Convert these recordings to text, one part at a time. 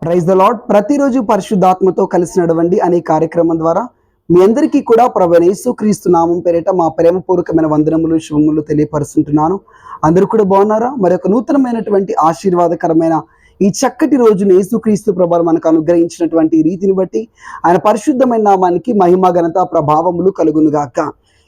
Praise the lord. ప్రతిరోజు పరిశుద్ధాత్మతో కలిసి నడవండి అనే కార్యక్రమం ద్వారా మీ అందరికీ కూడా ప్రభువైన యేసుక్రీస్తు నామం పేరిట మా ప్రేమపూర్వకమైన వందనములు శుభములు తెలియపరుస్తుంటున్నాను. అందరూ కూడా బాగున్నారా? మరి ఒక నూతనమైనటువంటి ఆశీర్వాదకరమైన ఈ చక్కటి రోజును యేసుక్రీస్తు ప్రభు మనకు అనుగ్రహించినటువంటి రీతిని బట్టి ఆయన పరిశుద్ధమైన నామానికి మహిమ ఘనత ప్రభావములు కలుగునుగాక.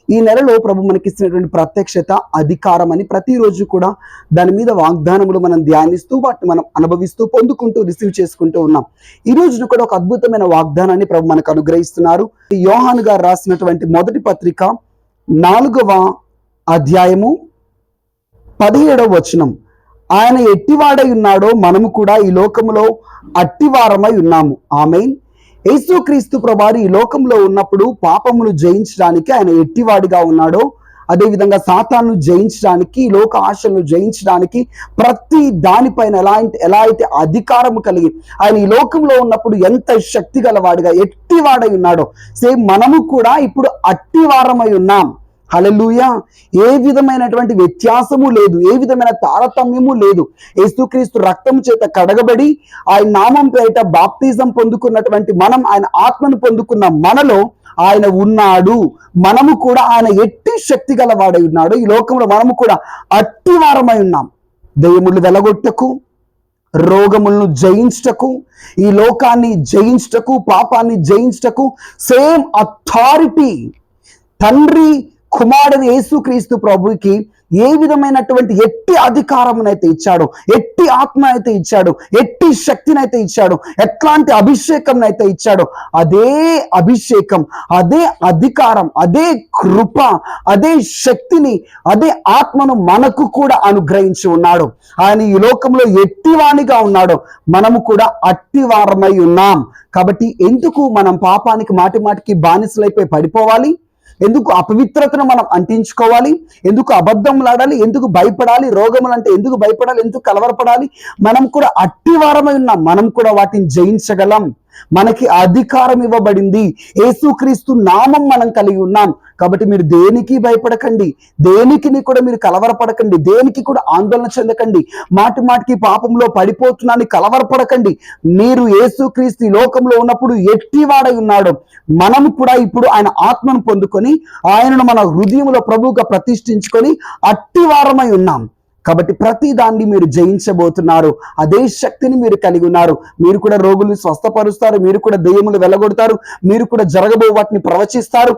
ఈ నెలలో ప్రభు మనకిస్తున్నటువంటి ప్రత్యక్షత, అధికారం అని ప్రతిరోజు కూడా దాని మీద వాగ్దానములు మనం ధ్యానిస్తూ వాటిని మనం అనుభవిస్తూ పొందుకుంటూ రిసీవ్ చేసుకుంటూ ఉన్నాం. ఈ రోజున కూడా ఒక అద్భుతమైన వాగ్దానాన్ని ప్రభు మనకు అనుగ్రహిస్తున్నారు. యోహాను గారు రాసినటువంటి మొదటి పత్రిక 4వ అధ్యాయము 17వ వచనం. ఆయన ఎట్టివాడై ఉన్నాడో మనము కూడా ఈ లోకములో అట్టివారమై ఉన్నాము. ఆమేన్. యేసుక్రీస్తు ప్రభువారు ఈ లోకంలో ఉన్నప్పుడు పాపమును జయించడానికి ఆయన ఎట్టివాడిగా ఉన్నాడో, అదేవిధంగా సాతాను జయించడానికి, లోక ఆశలను జయించడానికి ప్రతి దానిపైన ఎలా అయితే అధికారము కలిగి ఆయన ఈ లోకంలో ఉన్నప్పుడు ఎంత శక్తి గలవాడిగా ఎట్టివాడై ఉన్నాడో, సేమ్ మనము కూడా ఇప్పుడు అట్టివారమై ఉన్నాం. హల్లెలూయా. ఏ విధమైనటువంటి వ్యత్యాసము లేదు, ఏ విధమైన తారతమ్యము లేదు. యేసుక్రీస్తు రక్తము చేత కడగబడి ఆయన నామం పేరిట బాప్తిజం పొందుకున్నటువంటి మనం, ఆయన ఆత్మను పొందుకున్న మనలో ఆయన ఉన్నాడు. మనము కూడా ఆయన ఎట్టి శక్తి గలవాడై ఉన్నాడు. ఈ లోకంలో మనము కూడా అట్టివారమై ఉన్నాం. దయ్యములు వెలగొట్టకు, రోగములను జయించటకు, ఈ లోకాన్ని జయించటకు, పాపాన్ని జయించటకు సేమ్ అథారిటీ తండ్రి కుమారుడు యేసుక్రీస్తు ప్రభుకి ఏ విధమైనటువంటి ఎట్టి అధికారమునైతే ఇచ్చాడు, ఎట్టి ఆత్మ అయితే ఇచ్చాడు, ఎట్టి శక్తినైతే ఇచ్చాడు, ఎట్లాంటి అభిషేకం అయితే ఇచ్చాడు, అదే అభిషేకం, అదే అధికారం, అదే కృప, అదే శక్తిని, అదే ఆత్మను మనకు కూడా అనుగ్రహించి ఉన్నాడు. ఆయన ఈ లోకంలో ఎట్టివానిగా ఉన్నాడు, మనము కూడా అట్టివారమై ఉన్నాం. కాబట్టి ఎందుకు మనం పాపానికి మాటి మాటికి బానిసలైపోయి పడిపోవాలి? ఎందుకు అపవిత్రతను మనం అంటించుకోవాలి? ఎందుకు అబద్ధములాడాలి? ఎందుకు భయపడాలి? రోగములు అంటే ఎందుకు భయపడాలి? ఎందుకు కలవరపడాలి? మనం కూడా అట్టివారమై ఉన్నాం. మనం కూడా వాటిని జయించగలం. మనకి అధికారం ఇవ్వబడింది. యేసుక్రీస్తు నామం మనం కలిగి ఉన్నాం. కాబట్టి మీరు దేనికి భయపడకండి, దేనికి కూడా మీరు కలవరపడకండి, దేనికి కూడా ఆందోళన చెందకండి, మాటి మాటికి పాపంలో పడిపోతున్నాను కలవరపడకండి. మీరు యేసుక్రీస్తు ఈ లోకంలో ఉన్నప్పుడు ఎట్టివాడై ఉన్నాడు, మనము కూడా ఇప్పుడు ఆయన ఆత్మను పొందుకొని ఆయనను మన హృదయంలో ప్రభువుగా ప్రతిష్ఠించుకొని అట్టివారమై ఉన్నాం. కాబట్టి ప్రతి దాన్ని మీరు జయించబోతున్నారు. అదే శక్తిని మీరు కలిగి ఉన్నారు. మీరు కూడా రోగులు స్వస్థపరుస్తారు, మీరు కూడా దెయ్యములు వెళ్ళగొడతారు, మీరు కూడా జరగబో వాటిని ప్రవచిస్తారు.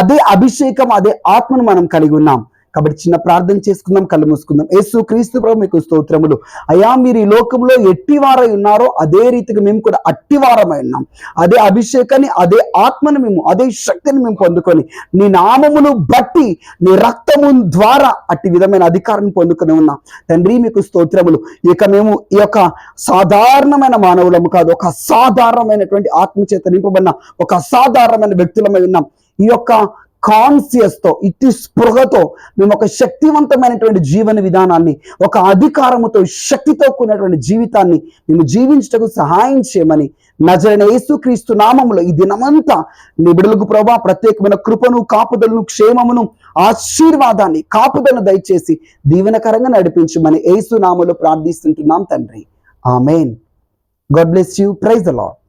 అదే అభిషేకం, అదే ఆత్మను మనం కలిగి ఉన్నాం. కాబట్టి చిన్న ప్రార్థన చేసుకుందాం, కళ్ళు మూసుకుందాం. యేసుక్రీస్తు ప్రభు మీకు స్తోత్రములు. అయ్యా, మీరు ఈ లోకంలో ఎట్టివారై ఉన్నారో అదే రీతిగా మేము కూడా అట్టివారమై ఉన్నాం. అదే అభిషేకాన్ని, అదే ఆత్మను మేము, అదే శక్తిని మేము పొందుకొని నీ నామమును బట్టి, నీ రక్తము ద్వారా అట్టి విధమైన అధికారాన్ని పొందుకొని ఉన్నాం. తండ్రి మీకు స్తోత్రములు. ఇక మేము ఈ యొక్క సాధారణమైన మానవులము కాదు, ఒక సాధారణమైనటువంటి ఆత్మచేత నింపబడిన ఒక సాధారణమైన వ్యక్తులమై ఉన్నాం. ఈ యొక్క కాన్షియస్ తో, ఇట్టి స్పృహతో మేము ఒక శక్తివంతమైనటువంటి జీవన విధానాన్ని, ఒక అధికారముతో, శక్తితో కూడినటువంటి జీవితాన్ని మేము జీవించటకు సహాయం చేయమని నజరైన యేసుక్రీస్తు నామములో ఈ దినమంతా నీ బిడ్డలకు ప్రభువా ప్రత్యేకమైన కృపను, కాపుదలను, క్షేమమును, ఆశీర్వాదాన్ని, కాపుదలను దయచేసి దీవెనకరంగా నడిపించమని యేసు నామములో ప్రార్థిస్తుంటున్నాం తండ్రి. Amen. God bless you. Praise the lord.